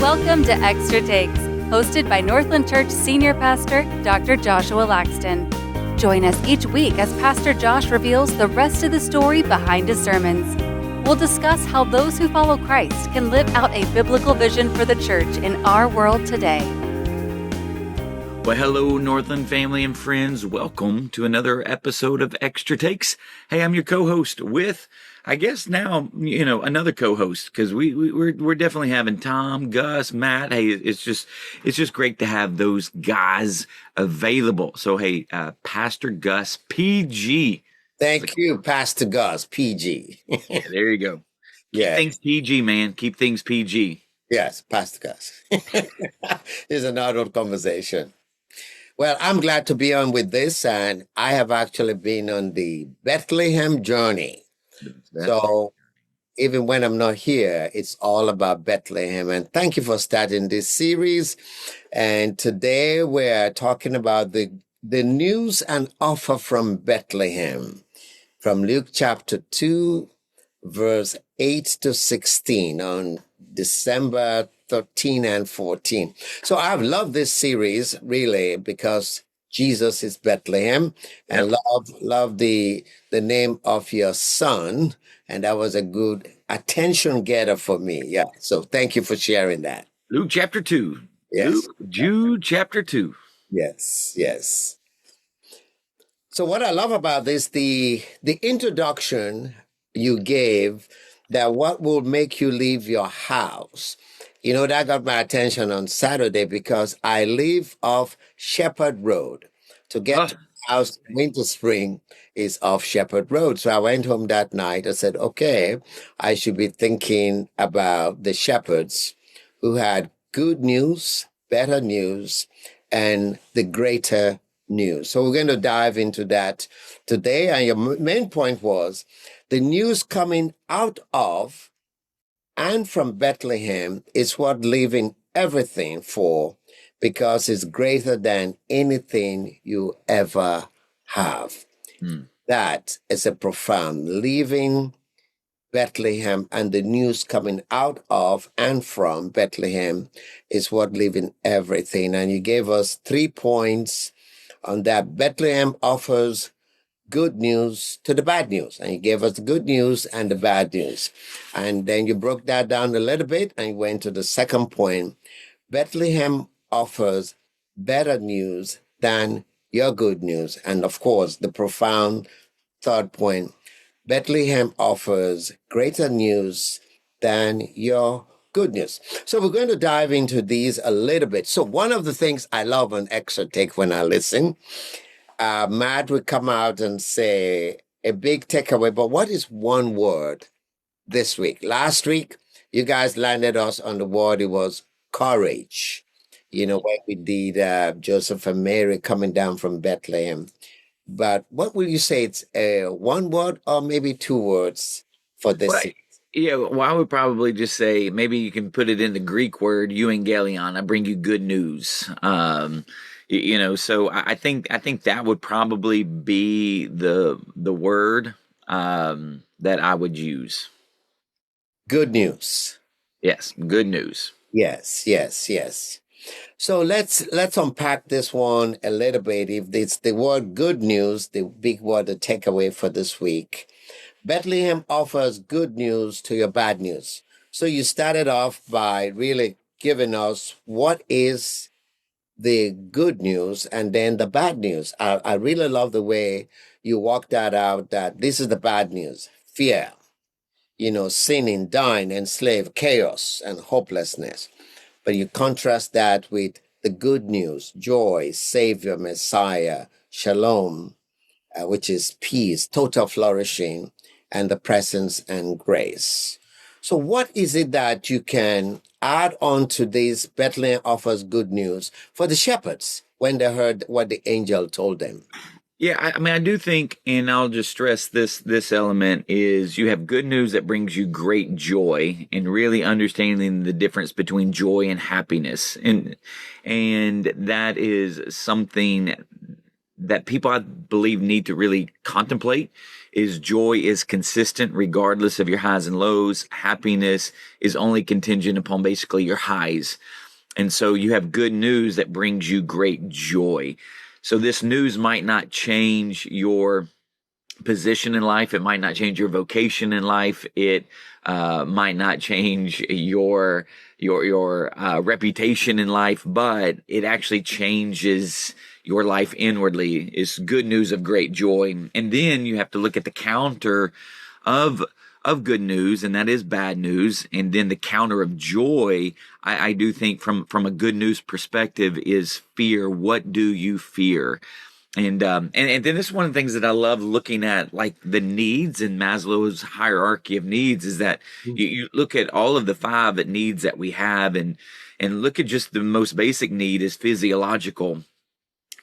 Welcome to Extra Takes, hosted by Northland Church Senior Pastor, Dr. Joshua Laxton. Join us each week as Pastor Josh reveals the rest of the story behind his sermons. We'll discuss how those who follow Christ can live out a biblical vision for the church in our world today. Well, hello, Northland family and friends. Welcome to another episode of Extra Takes. Hey, I'm your co-host with, I guess now, another co-host, because we're definitely having Tom, Gus, Matt. Hey, it's just great to have those guys available. So, hey, Pastor Gus, PG. Thank you, Pastor Gus, PG. Yeah, there you go. Yeah. Keep things PG, man. Keep things PG. Yes, Pastor Gus. It's an adult conversation. Well, I'm glad to be on with this, and I have actually been on the Bethlehem journey. So even when I'm not here, it's all about Bethlehem. And thank you for starting this series. And today we're talking about the news and offer from Bethlehem, from Luke chapter 2, verse 8 to 16 on December 13 and 14. So I've loved this series really because Jesus is Bethlehem, and love the name of your son. And that was a good attention getter for me. Yeah. So thank you for sharing that. Luke chapter 2. Yes. Jude chapter 2. Yes. Yes. So what I love about this, the introduction you gave, that what will make you leave your house. That got my attention on Saturday because I live off Shepherd Road. To get to the house, Winter Spring is off Shepherd Road. So I went home that night. I said, okay, I should be thinking about the shepherds who had good news, better news, and the greater news. So we're going to dive into that today. And your main point was the news coming out of and from Bethlehem is what leaving everything for, because it's greater than anything you ever have. That is a profound leaving Bethlehem, and the news coming out of and from Bethlehem is what leaving everything. And you gave us 3 points on that. Bethlehem offers good news to the bad news. And you gave us the good news and the bad news. And then you broke that down a little bit and you went to the second point. Bethlehem offers better news than your good news. And of course, the profound third point, Bethlehem offers greater news than your good news. So we're going to dive into these a little bit. So one of the things I love on Extra Take when I listen, Matt would come out and say a big takeaway, but what is one word this week? Last week, you guys landed us on the word, it was courage. When we did Joseph and Mary coming down from Bethlehem. But what will you say? It's one word or maybe 2 words for this? Well, I would probably just say maybe you can put it in the Greek word euangelion. I bring you good news. So I think that would probably be the word that I would use. Good news. Yes, good news. Yes. So let's unpack this one a little bit. If it's the word good news, the big word, the takeaway for this week, Bethlehem offers good news to your bad news. So you started off by really giving us what is the good news and then the bad news. I really love the way you walked that out, that this is the bad news. Fear, sinning, dying, enslaved, chaos, and hopelessness. But you contrast that with the good news, joy, Savior, Messiah, Shalom, which is peace, total flourishing, and the presence and grace. So what is it that you can add on to this Bethlehem offers good news for the shepherds when they heard what the angel told them? Yeah, I do think, and I'll just stress this element, is you have good news that brings you great joy, and really understanding the difference between joy and happiness. And that is something that people, I believe, need to really contemplate, is joy is consistent regardless of your highs and lows. Happiness is only contingent upon basically your highs. And so you have good news that brings you great joy. So this news might not change your position in life. It might not change your vocation in life. It might not change your reputation in life, but it actually changes your life inwardly. It's good news of great joy. And then you have to look at the counter of good news, and that is bad news. And then the counter of joy, I do think from a good news perspective, is fear. What do you fear? And then this is one of the things that I love looking at, like the needs in Maslow's hierarchy of needs, is that you look at all of the 5 needs that we have, and look at just the most basic need is physiological: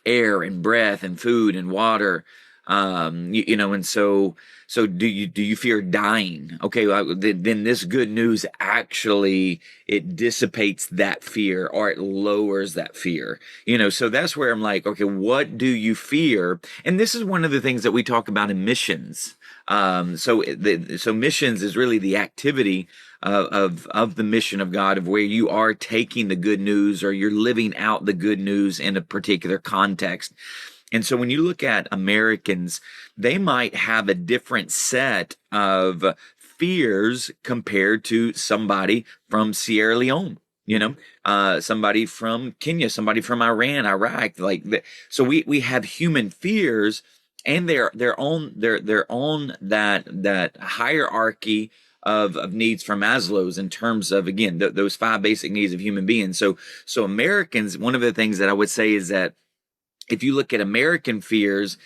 air and breath and food and water. And so do you fear dying? Okay, well, then this good news actually, it dissipates that fear, or it lowers that fear. So that's where I'm like, okay, what do you fear? And this is one of the things that we talk about in missions. So missions is really the activity of the mission of God, of where you are taking the good news, or you're living out the good news in a particular context. And so when you look at Americans, they might have a different set of fears compared to somebody from Sierra Leone, somebody from Kenya, somebody from Iran, Iraq. So we have human fears, and they're on that hierarchy of needs from Maslow's, in terms of, again, those 5 basic needs of human beings. So Americans, one of the things that I would say is that if you look at American fears,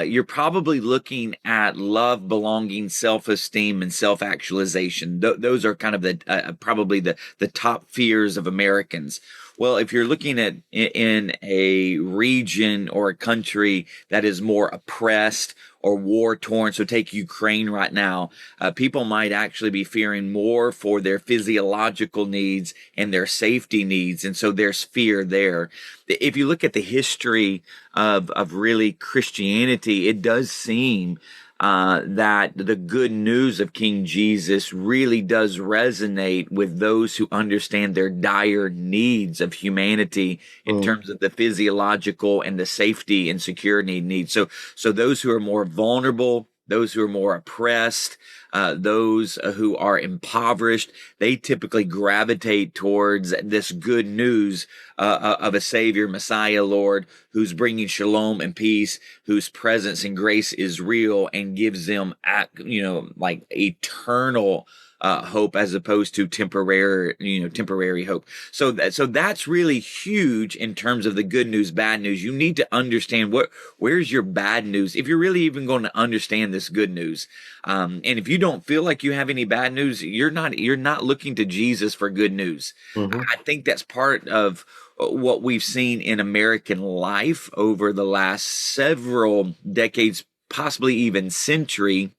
you're probably looking at love, belonging, self-esteem, and self-actualization. Those are kind of probably the top fears of Americans. Well, if you're looking at in a region or a country that is more oppressed or war-torn, so take Ukraine right now, people might actually be fearing more for their physiological needs and their safety needs, and so there's fear there. If you look at the history of really Christianity, it does seem that the good news of King Jesus really does resonate with those who understand their dire needs of humanity in terms of the physiological and the safety and security needs. So those who are more vulnerable, those who are more oppressed, those who are impoverished, they typically gravitate towards this good news of a Savior, Messiah, Lord, who's bringing shalom and peace, whose presence and grace is real and gives them, like eternal hope, as opposed to temporary hope. So that's really huge in terms of the good news, bad news. You need to understand where's your bad news, if you're really even going to understand this good news. And if you don't feel like you have any bad news, you're not looking to Jesus for good news. I think that's part of what we've seen in American life over the last several decades, possibly even century,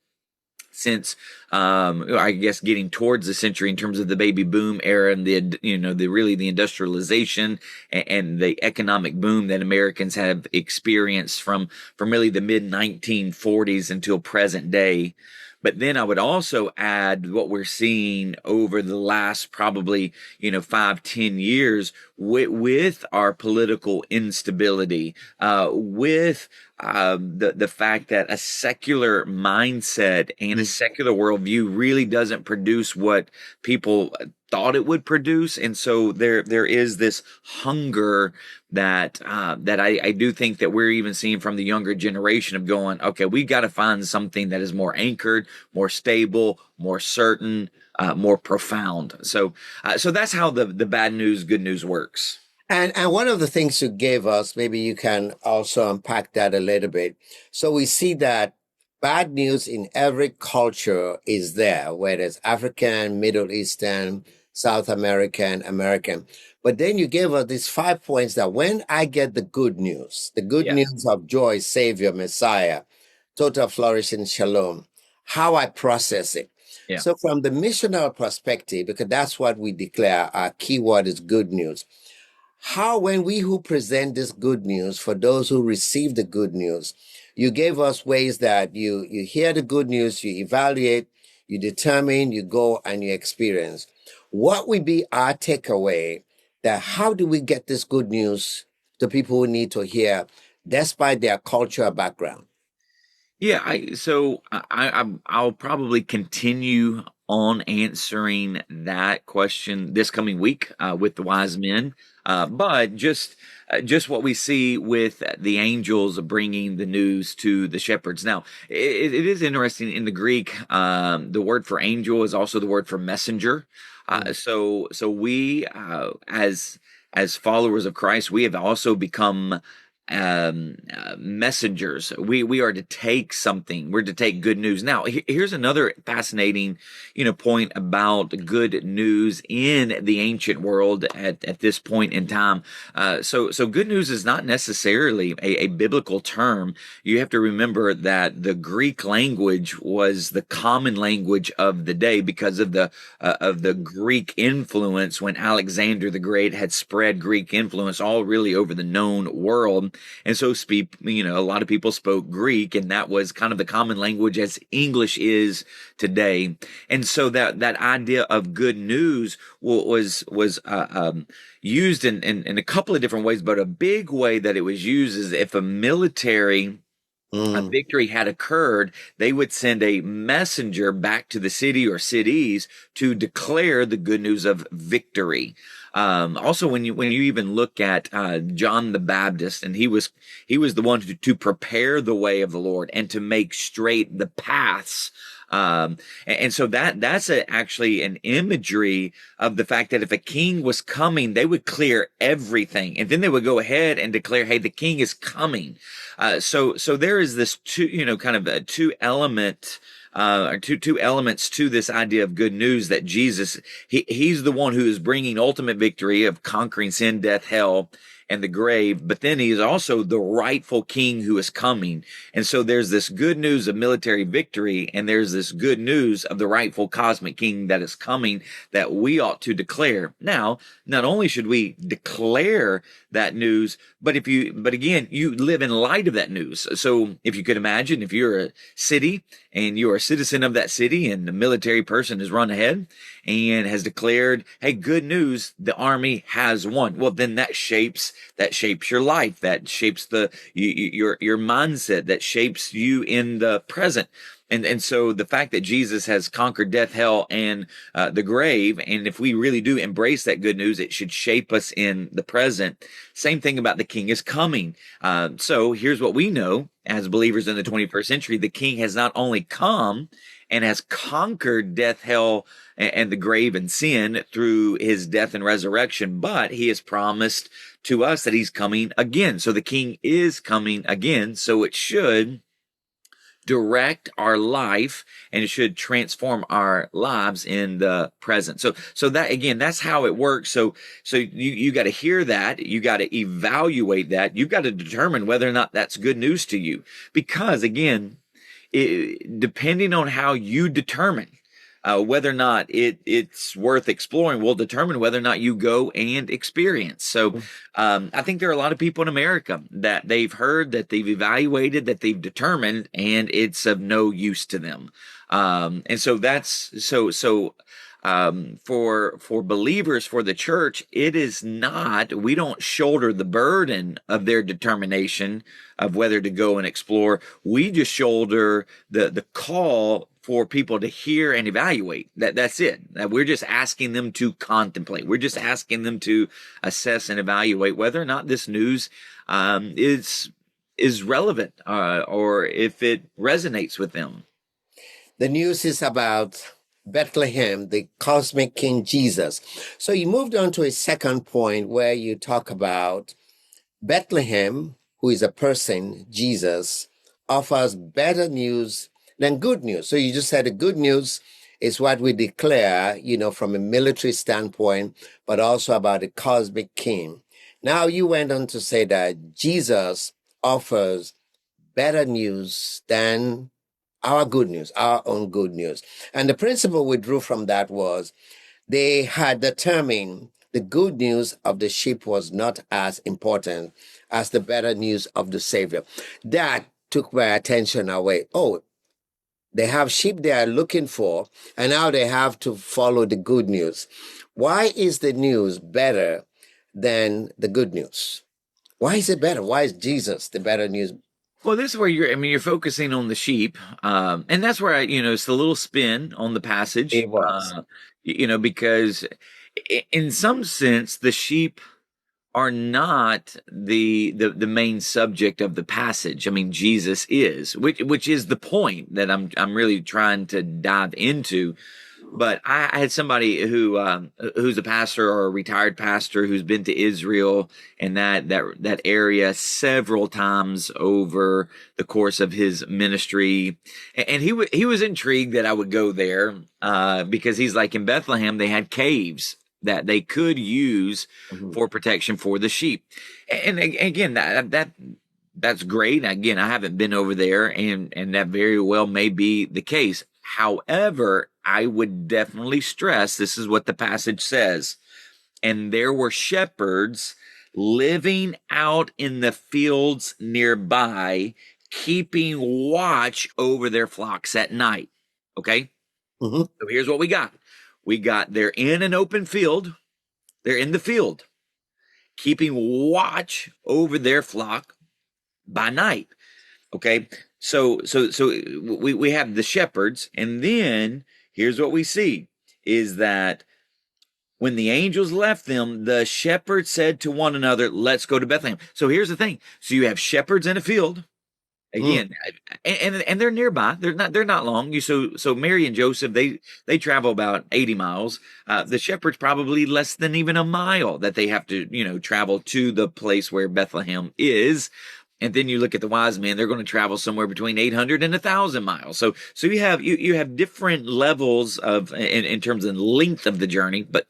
since I guess getting towards the century, in terms of the baby boom era and the industrialization and the economic boom that Americans have experienced from really the mid 1940s until present day. But then I would also add what we're seeing over the last probably 5-10 years with our political instability, with the fact that a secular mindset and a secular worldview really doesn't produce what people thought it would produce. And so there is this hunger that I do think that we're even seeing from the younger generation, of going, okay, we got to find something that is more anchored, more stable, more certain, more profound. So that's how the bad news, good news works. And one of the things you gave us, maybe you can also unpack that a little bit. So we see that bad news in every culture is there, whether it's African, Middle Eastern, South American, American. But then you gave us these 5 points that when I get the good news news of joy, Savior, Messiah, total flourishing, shalom, how I process it. Yeah. So from the missional perspective, because that's what we declare, our key word is good news. How, when we who present this good news for those who receive the good news, You gave us ways that you hear the good news, you evaluate, you determine, you go and you experience. What would be our takeaway that how do we get this good news to people who need to hear despite their cultural background? Yeah, I'll probably continue on answering that question this coming week with the wise men. But just what we see with the angels bringing the news to the shepherds. Now, it is interesting in the Greek. The word for angel is also the word for messenger. So we as followers of Christ, we have also become messengers. We are to take something. We're to take good news. Now, here's another fascinating, point about good news in the ancient world at this point in time. So good news is not necessarily a biblical term. You have to remember that the Greek language was the common language of the day because of the Greek influence when Alexander the Great had spread Greek influence all really over the known world. And so a lot of people spoke Greek, and that was kind of the common language as English is today. And so that idea of good news was used in a couple of different ways, but a big way that it was used is if a military a victory had occurred, they would send a messenger back to the city or cities to declare the good news of victory. Also, when you even look at John the Baptist, and he was the one to prepare the way of the Lord and to make straight the paths. And so that's actually an imagery of the fact that if a king was coming, they would clear everything, and then they would go ahead and declare, "Hey, the king is coming." So there is this kind of a two elements to this idea of good news that Jesus, he's the one who is bringing ultimate victory of conquering sin, death, hell, and the grave, but then he is also the rightful king who is coming. And so there's this good news of military victory, and there's this good news of the rightful cosmic king that is coming that we ought to declare. Now, not only should we declare that news, but again, you live in light of that news. So if you could imagine, if you're a city and you're a citizen of that city, and the military person has run ahead and has declared, "Hey, good news, the army has won." Well, then that shapes your life, that shapes your mindset, that shapes you in the present. And so the fact that Jesus has conquered death, hell, and the grave, and if we really do embrace that good news, it should shape us in the present. Same thing about the king is coming. So here's what we know as believers in the 21st century. The king has not only come and has conquered death, hell, and the grave and sin through his death and resurrection, but he has promised to us that he's coming again. So the king is coming again. So it should direct our life, and it should transform our lives in the present. So that, again, that's how it works. So you got to hear that, you got to evaluate that, you've got to determine whether or not that's good news to you, because again, depending on how you determine whether or not it's worth exploring will determine whether or not you go and experience. So I think there are a lot of people in America that they've heard, that they've evaluated, that they've determined, and it's of no use to them. And so that's for believers, for the church, it is not, we don't shoulder the burden of their determination of whether to go and explore. We just shoulder the call for people to hear and evaluate. That's it. We're just asking them to contemplate. We're just asking them to assess and evaluate whether or not this news is relevant or if it resonates with them. The news is about Bethlehem, the cosmic King Jesus. So you moved on to a second point where you talk about Bethlehem, who is a person, Jesus, offers better news than good news. So you just said the good news is what we declare, from a military standpoint, but also about the cosmic king. Now you went on to say that Jesus offers better news than our good news, our own good news. And the principle we drew from that was they had determined the good news of the sheep was not as important as the better news of the Savior. That took my attention away. Oh, they have sheep they are looking for, and now they have to follow the good news. Why is the news better than the good news? Why is it better? Why is Jesus the better news? Well, this is where you're focusing on the sheep. And that's where it's the little spin on the passage, It was. because in some sense, the sheep are not the main subject of the passage. I mean, Jesus is, which is the point that I'm really trying to dive into. But I had somebody who's a pastor or a retired pastor who's been to Israel and that area several times over the course of his ministry, and he was intrigued that I would go there because he's like, in Bethlehem they had caves that they could use for protection for the sheep, and again that's great. Again, I haven't been over there, and that very well may be the case. However, I would definitely stress this is what the passage says. And there were shepherds living out in the fields nearby, keeping watch over their flocks at night. Okay? Mm-hmm. So here's what we got. They're in an open field. They're in the field, keeping watch over their flock by night. Okay? So we have the shepherds, and then here's what we see is that when the angels left them, the shepherds said to one another, let's go to Bethlehem. So here's the thing. So you have shepherds in a field again, and they're nearby. They're not long. So Mary and Joseph, they travel about 80 miles. The shepherds probably less than even a mile that they have to, travel to the place where Bethlehem is. And then you look at the wise men; they're going to travel somewhere between 800 and 1,000 miles. So you have different levels of in terms of length of the journey. But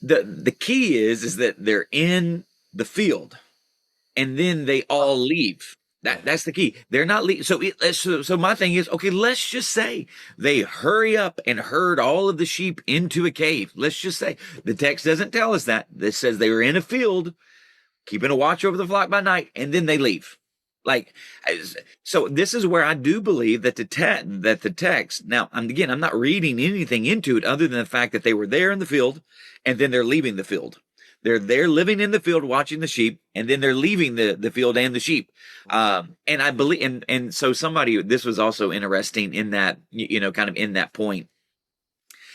the key is that they're in the field, and then they all leave. That's the key. They're not leaving. So my thing is, okay, let's just say they hurry up and herd all of the sheep into a cave. Let's just say the text doesn't tell us that. This says they were in a field, keeping a watch over the flock by night, and then they leave. So this is where I do believe that the text. Now, I'm not reading anything into it other than the fact that they were there in the field, and then they're leaving the field. They're living in the field, watching the sheep, and then they're leaving the field and the sheep. And I believe, and so this was also interesting in that, kind of in that point,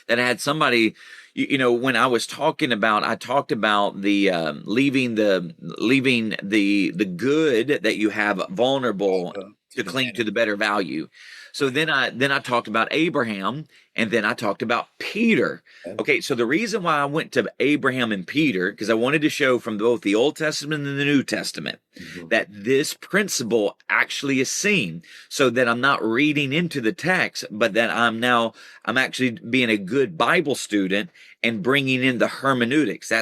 that I had somebody, when I was talking about, I talked about the leaving the good that you have vulnerable to cling to the better value. So then I talked about Abraham, and then I talked about Peter. Okay, so the reason why I went to Abraham and Peter, because I wanted to show from both the Old Testament and the New Testament that this principle actually is seen, so that I'm not reading into the text, but that I'm actually being a good Bible student and bringing in the hermeneutics.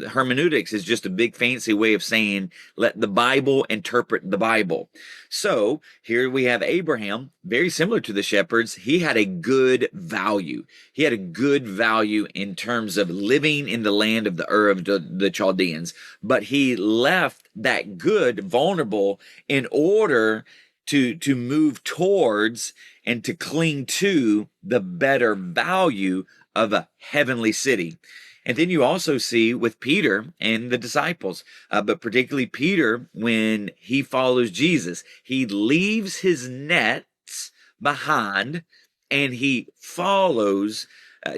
Hermeneutics is just a big fancy way of saying let the Bible interpret the Bible. So here we have Abraham, very similar to the shepherds. He had a good value. He had a good value in terms of living in the land of the Ur of the Chaldeans, but he left that good vulnerable in order to move towards and to cling to the better value of a heavenly city. And then you also see with Peter and the disciples, but particularly Peter, when he follows Jesus, he leaves his nets behind and he follows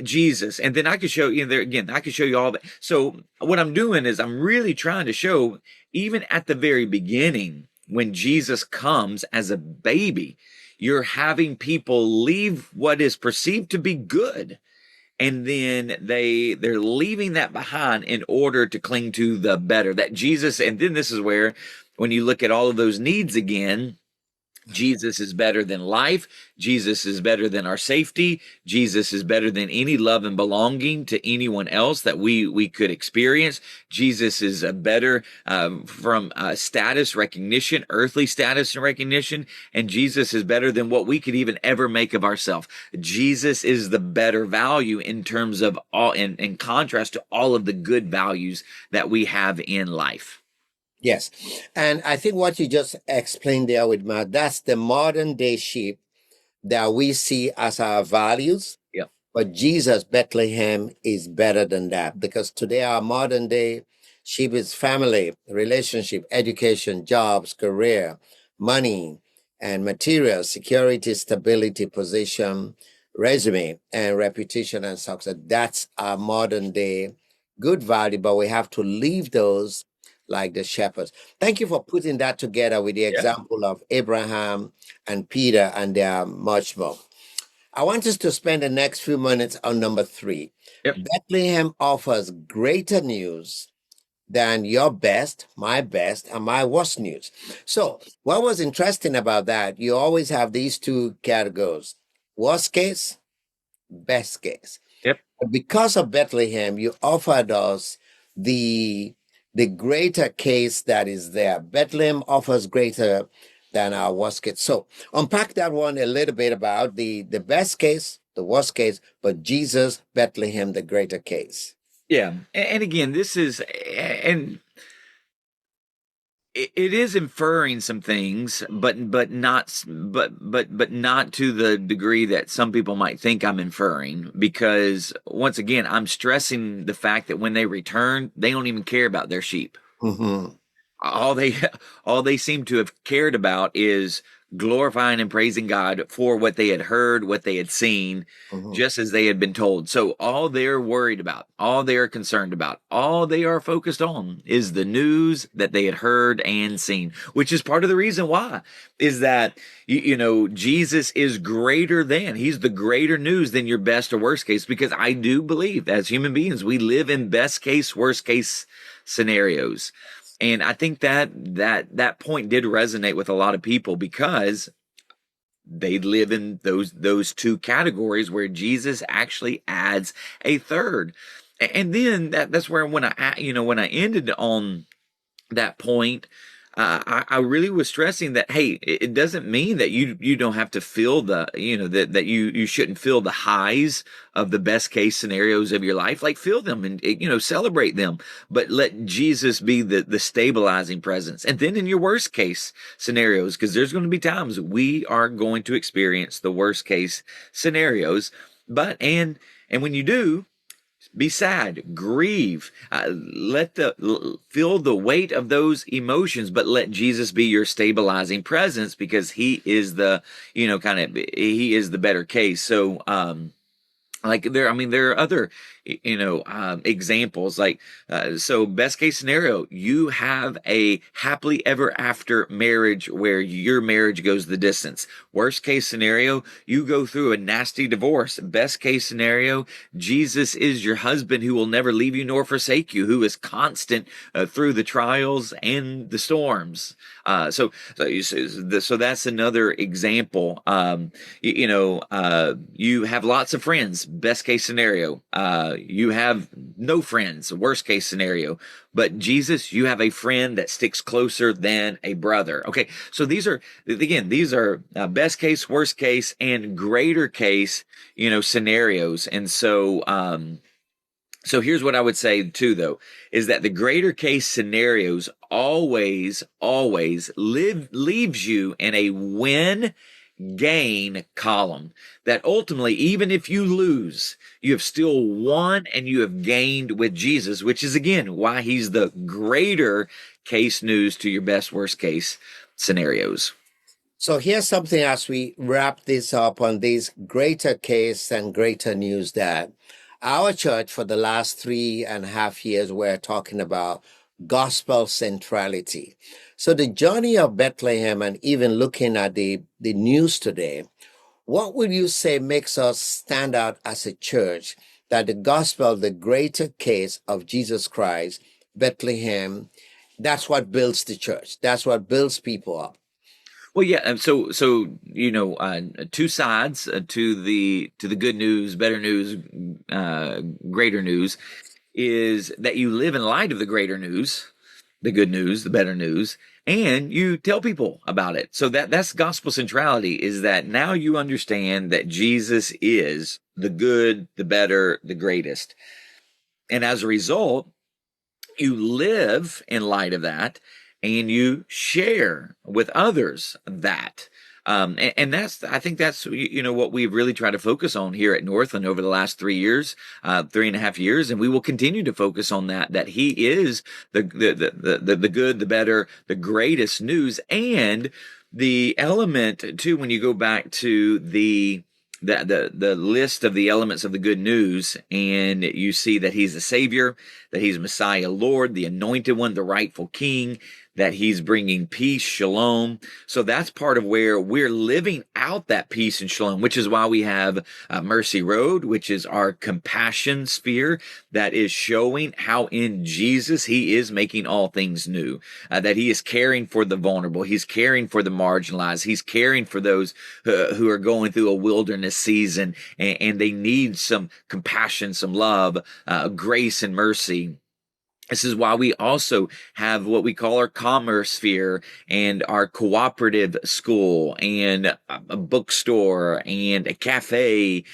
Jesus. And then I could show you there again, I could show you all that. So what I'm doing is I'm really trying to show, even at the very beginning, when Jesus comes as a baby, you're having people leave what is perceived to be good. And then they're leaving that behind in order to cling to the better, that Jesus. And then this is where, when you look at all of those needs again, Jesus is better than life. Jesus is better than our safety. Jesus is better than any love and belonging to anyone else that we could experience. Jesus is a better from status recognition, earthly status and recognition. And Jesus is better than what we could even ever make of ourselves. Jesus is the better value in terms of all, in contrast to all of the good values that we have in life. Yes. And I think what you just explained there with Matt, that's the modern day sheep that we see as our values. Yeah. But Jesus, Bethlehem, is better than that, because today our modern day sheep is family, relationship, education, jobs, career, money, and material, security, stability, position, resume, and reputation and success. That's our modern day good value, but we have to leave those like the shepherds. Thank you for putting that together with the Yeah. example of Abraham and Peter, and there are much more. I want us to spend the next few minutes on number 3. Yep. Bethlehem offers greater news than your best, my best, and my worst news. So, what was interesting about that, you always have these two categories: worst case, best case. Yep. But because of Bethlehem, you offered us the greater case that is there. Bethlehem offers greater than our worst case. So unpack that one a little bit about the best case, the worst case, but Jesus, Bethlehem, the greater case. Yeah. And again, this is, and it is inferring some things, but not to the degree that some people might think I'm inferring, because once again, I'm stressing the fact that when they return, they don't even care about their sheep. Mm-hmm. All they seem to have cared about is glorifying and praising God for what they had heard, what they had seen, Mm-hmm. just as they had been told. So all they're worried about, all they are concerned about, all they are focused on is the news that they had heard and seen, which is part of the reason why is that, Jesus is greater than, he's the greater news than your best or worst case, because I do believe as human beings, we live in best case, worst case scenarios. And I think that point did resonate with a lot of people, because they live in those two categories where Jesus actually adds a third. And then that's where when I ended on that point, I really was stressing that, hey, it doesn't mean that you don't have to feel that you shouldn't feel the highs of the best case scenarios of your life. Like, feel them and celebrate them, but let Jesus be the stabilizing presence. And then in your worst case scenarios, because there's going to be times we are going to experience the worst case scenarios, and when you do, be sad, grieve, feel the weight of those emotions, but let Jesus be your stabilizing presence, because he is he is the better case. So, there are other, examples, so best case scenario, you have a happily ever after marriage where your marriage goes the distance. Worst case scenario, you go through a nasty divorce. Best case scenario, Jesus is your husband who will never leave you nor forsake you, who is constant through the trials and the storms. So that's another example. You have lots of friends. Best case scenario. You have no friends. Worst case scenario. But Jesus, you have a friend that sticks closer than a brother. Okay, so these are best case, worst case, and greater case, scenarios. And so here's what I would say too, though, is that the greater case scenarios always leaves you in a win gain column, that ultimately, even if you lose, you have still won and you have gained with Jesus, which is again why he's the greater case news to your best worst case scenarios. So here's something as we wrap this up on this greater case and greater news, that our church for the last 3.5 years, we're talking about gospel centrality. So the journey of Bethlehem, and even looking at the news today, what would you say makes us stand out as a church, that the gospel, the greater case of Jesus Christ, Bethlehem, that's what builds the church. That's what builds people up. Well, yeah. So two sides to the good news, better news, greater news, is that you live in light of the greater news, the good news, the better news, and you tell people about it. So that's gospel centrality, is that now you understand that Jesus is the good, the better, the greatest. And as a result, you live in light of that, and you share with others that. And that's, I think that's, what we've really tried to focus on here at Northland over the last 3 years, 3.5 years. And we will continue to focus on that he is the good, the better, the greatest news. And the element too, when you go back to the list of the elements of the good news, and you see that he's the Savior, that he's Messiah, Lord, the anointed one, the rightful King, that he's bringing peace, shalom. So that's part of where we're living out that peace and shalom, which is why we have Mercy Road, which is our compassion sphere that is showing how in Jesus he is making all things new, that he is caring for the vulnerable, he's caring for the marginalized, he's caring for those who are going through a wilderness season, and they need some compassion, some love, grace and mercy. This is why we also have what we call our commerce sphere and our cooperative school and a bookstore and a cafe,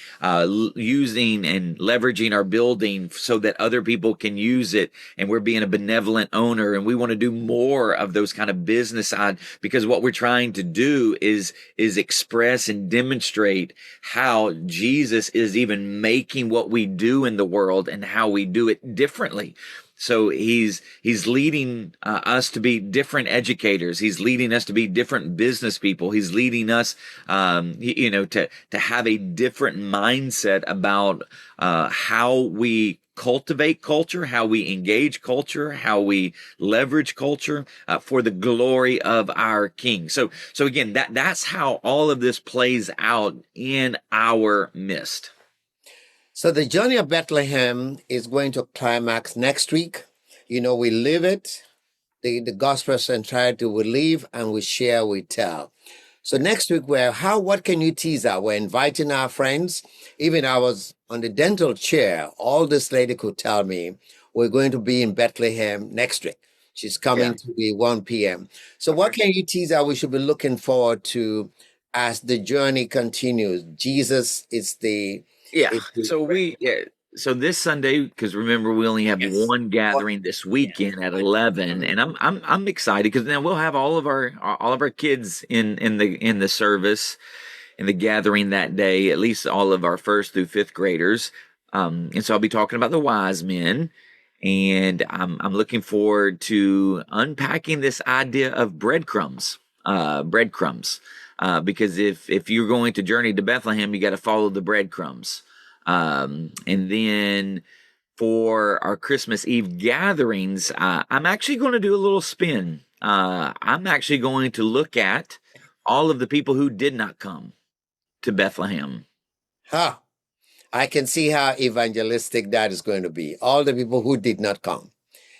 using and leveraging our building so that other people can use it. And we're being a benevolent owner, and we want to do more of those kind of business side, because what we're trying to do is express and demonstrate how Jesus is even making what we do in the world and how we do it differently. So he's leading us to be different educators. He's leading us to be different business people. He's leading us, to have a different mindset about how we cultivate culture, how we engage culture, how we leverage culture for the glory of our King. So again, that's how all of this plays out in our midst. So the journey of Bethlehem is going to climax next week. We live it. The gospel centrality we live, and we share, we tell. So next week, what can you tease out? We're inviting our friends. Even I was on the dental chair. All this lady could tell me we're going to be in Bethlehem next week. She's coming to the 1 p.m. So what can you tease out we should be looking forward to as the journey continues? Jesus is the... So this Sunday, because remember we only have one gathering this weekend at 11, and I'm excited because now we'll have all of our kids in the service, in the gathering that day, at least all of our 1st through 5th graders, and so I'll be talking about the wise men, and I'm looking forward to unpacking this idea of breadcrumbs. Because if you're going to journey to Bethlehem, you got to follow the breadcrumbs. And then for our Christmas Eve gatherings, I'm actually going to do a little spin. I'm actually going to look at all of the people who did not come to Bethlehem. I can see how evangelistic that is going to be. All the people who did not come.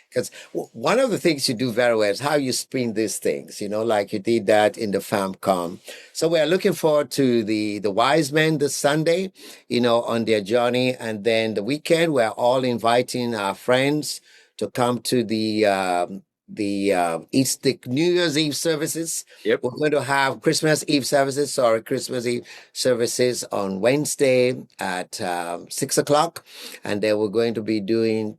Because one of the things you do very well is how you spin these things, like you did that in the FAMCOM. So we're looking forward to the wise men this Sunday, on their journey. And then the weekend, we're all inviting our friends to come to the New Year's Eve services. Yep. We're going to have Christmas Eve services on Wednesday at 6 o'clock. And then we're going to be doing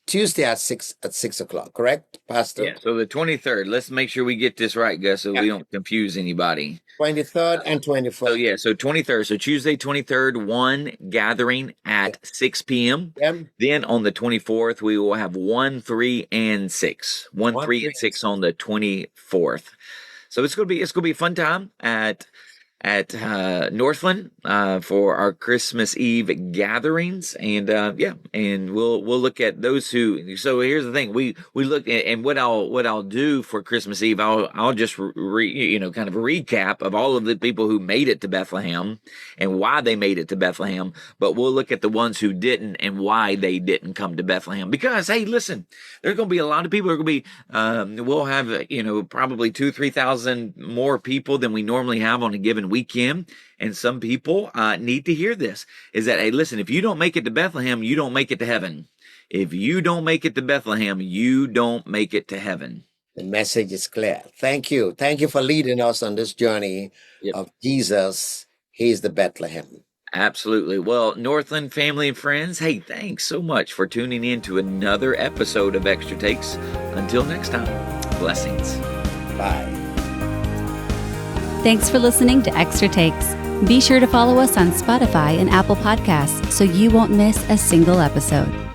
Tuesday at 6 o'clock, correct, Pastor? Yeah, so the 23rd. Let's make sure we get this right, Gus, so we don't confuse anybody. 23rd and 24th. So 23rd. So Tuesday, 23rd, one gathering at 6 p.m. Yep. Then on the 24th, we will have 1, 3, and 6. 1, 3, and 6 on the 24th. So it's gonna be a fun time at Northland for our Christmas Eve gatherings, and and we'll look at those who. So here's the thing: we look at, and what I'll do for Christmas Eve, I'll just kind of a recap of all of the people who made it to Bethlehem and why they made it to Bethlehem. But we'll look at the ones who didn't and why they didn't come to Bethlehem. Because hey, listen, there's going to be a lot of people. We'll have probably 2,000-3,000 more people than we normally have on a given weekend, and some people need to hear this, is that, hey, listen, if you don't make it to Bethlehem, you don't make it to heaven. If you don't make it to Bethlehem, you don't make it to heaven. The message is clear. Thank you for leading us on this journey of Jesus. He's the Bethlehem. Absolutely. Well, Northland family and friends, hey, thanks so much for tuning in to another episode of Extra Takes. Until next time. Blessings. Bye. Thanks for listening to Extra Takes. Be sure to follow us on Spotify and Apple Podcasts so you won't miss a single episode.